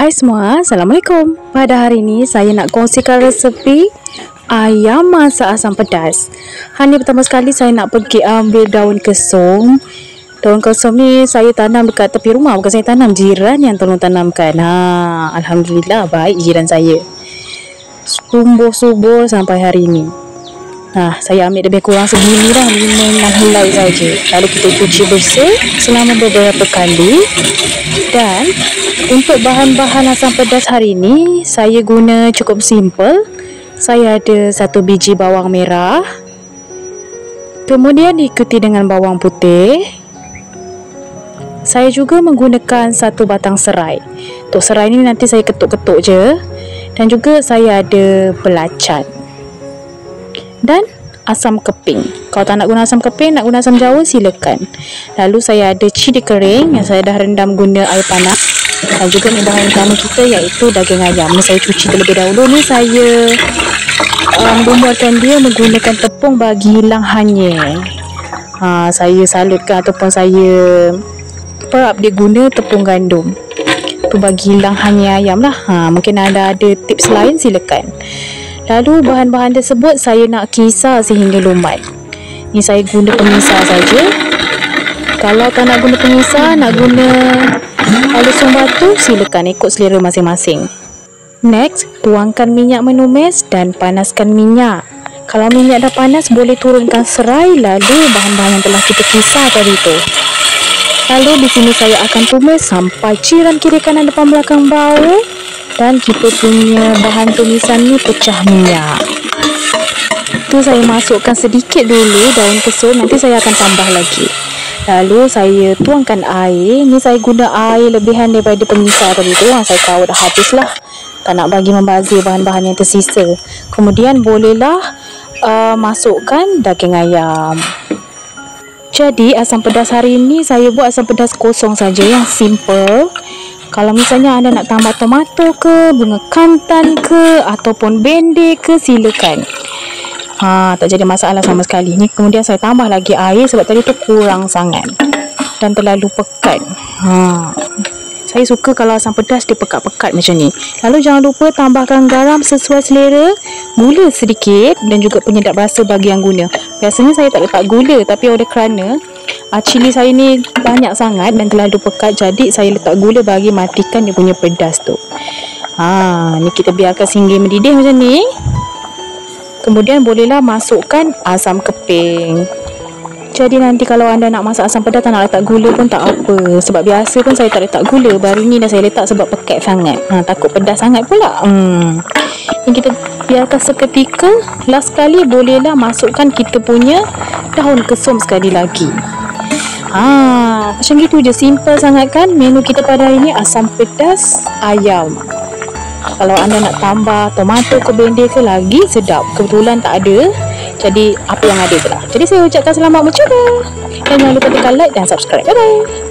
Hai semua, Assalamualaikum. Pada hari ini saya nak kongsikan resepi ayam masak asam pedas. Hari ni pertama sekali saya nak pergi ambil daun kesum. Daun kesum ni saya tanam dekat tepi rumah, bukan saya tanam, jiran yang tolong tanamkan. Alhamdulillah baik jiran saya. Subur sampai hari ini. Saya ambil lebih kurang segini dah, 5-6 helai saja. Lalu kita cuci bersih selama beberapa kali. Dan untuk bahan-bahan asam pedas hari ini saya guna cukup simple. Saya ada 1 biji bawang merah, kemudian diikuti dengan bawang putih. Saya juga menggunakan 1 batang serai. Untuk serai ni nanti saya ketuk-ketuk je. Dan juga saya ada belacan dan asam keping. Kalau tak nak guna asam keping, nak guna asam jawa, silakan. Lalu saya ada cili kering yang saya dah rendam guna air panas. Dan juga ni bahan utama kita iaitu daging ayam. Ni saya cuci terlebih dahulu. Ni saya membuatkan dia menggunakan tepung bagi hilang hanyir. Saya salutkan ataupun saya perap dia guna tepung gandum. Tu bagi hilang hanyir ayam lah. Mungkin anda ada tips lain, silakan. Lalu bahan-bahan tersebut saya nak kisar sehingga lumat. Ni saya guna pengisar saja. Kalau tak nak guna pengisar, nak guna alusung batu, silakan, ikut selera masing-masing. Next, tuangkan minyak menumis dan panaskan minyak. Kalau minyak dah panas, boleh turunkan serai lalu bahan-bahan yang telah kita kisar tadi tu. Lalu di sini saya akan tumis sampai jiran kiri kanan depan belakang bau. Dan kita punya bahan tumisan ni pecah minyak. Tu saya masukkan sedikit dulu daun kesum, nanti saya akan tambah lagi. Lalu saya tuangkan air. Ni saya guna air lebihan daripada pengisar tadi tu. Saya kawat dah habis lah. Tak nak bagi membazir bahan-bahan yang tersisa. Kemudian bolehlah masukkan daging ayam. Jadi asam pedas hari ini saya buat asam pedas kosong saja yang simple. Kalau misalnya anda nak tambah tomato ke, bunga kantan ke, ataupun bende ke, silakan. Tak jadi masalah sama sekali. Ni kemudian saya tambah lagi air sebab tadi tu kurang sangat dan terlalu pekat. Saya suka kalau asam pedas dia pekat-pekat macam ni. Lalu jangan lupa tambahkan garam sesuai selera, gula sedikit dan juga penyedap rasa bagi yang guna. Biasanya saya tak letak gula, tapi oleh kerana cili saya ni banyak sangat dan terlalu pekat, jadi saya letak gula bagi matikan dia punya pedas tu. Ni kita biarkan sehingga mendidih macam ni. Kemudian bolehlah masukkan asam keping. Jadi nanti kalau anda nak masak asam pedas tak nak letak gula pun tak apa. Sebab biasa pun saya tak letak gula, baru ni dah saya letak sebab pekat sangat. Takut pedas sangat pula. Ni kita biarkan seketika. Last sekali bolehlah masukkan kita punya daun kesum sekali lagi. Macam gitu je, simple sangat kan menu kita pada hari ni, asam pedas ayam. Kalau anda nak tambah tomato ke bende ke, lagi sedap. Kebetulan tak ada, jadi apa yang ada je lah. Jadi saya ucapkan selamat mencuba. Dan jangan lupa tekan like dan subscribe. Bye bye.